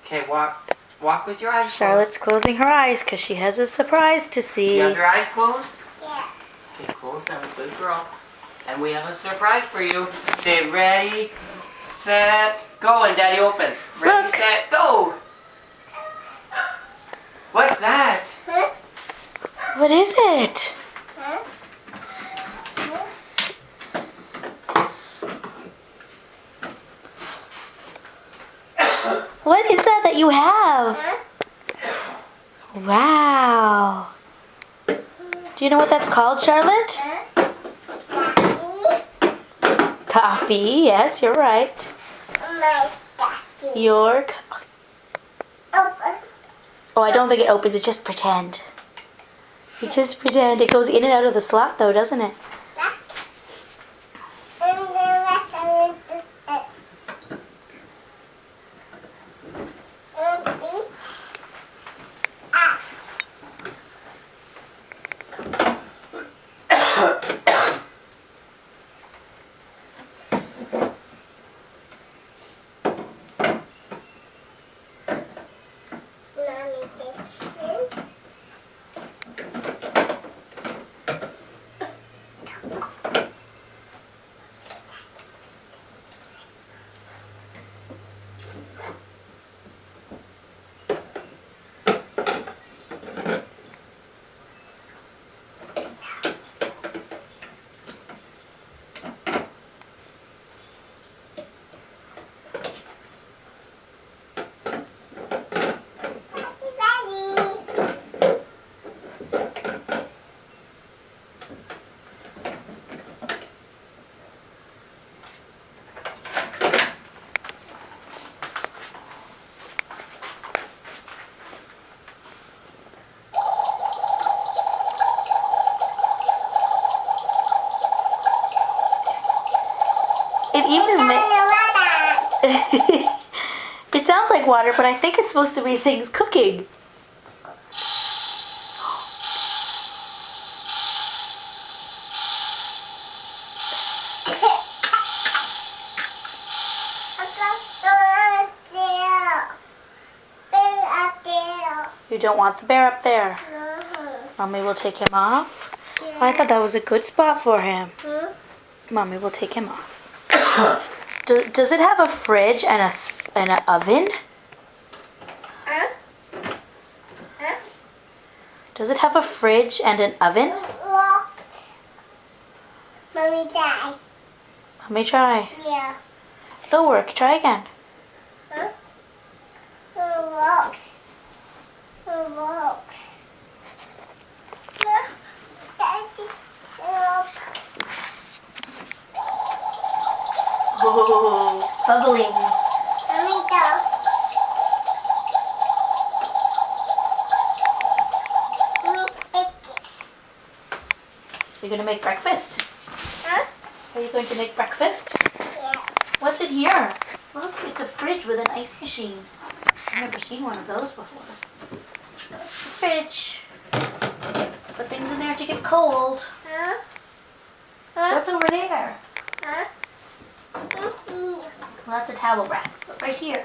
Okay, walk with your eyes closed. Charlotte's closing her eyes because she has a surprise to see. You have your eyes closed? Yeah. Okay, close them. Good girl. And we have a surprise for you. Say ready, set, go, and Daddy open. Ready, Look. set, go. What's that? Huh? What is it? Huh? What is that you have? Huh? Wow. Do you know what that's called, Charlotte? Huh? Daddy? Coffee. Yes, you're right. My daddy. Your. Open. Oh, I don't think it opens. It's just pretend. You just pretend. It goes in and out of the slot, though, doesn't it? And the rest of it is beach. Mommy gets in. It even It sounds like water, but I think it's supposed to be things cooking. You don't want the bear up there. Mommy will take him off. Oh, I thought that was a good spot for him. Mommy will take him off. Does it have a fridge and an oven? Does it have a fridge and an oven? Mommy, die. Let me try. Yeah. It'll work. Try again. Huh? It works. It works. Daddy, help. Oh, bubbling. Mommy, go. Mommy, make it. You're going to make breakfast? Huh? Are you going to make breakfast? Yeah. What's in here? Look, it's a fridge with an ice machine. I've never seen one of those before. The fridge. Put things in there to get cold. Huh? Huh? What's over there? Huh? Let's see. Well, that's a towel rack. But right here.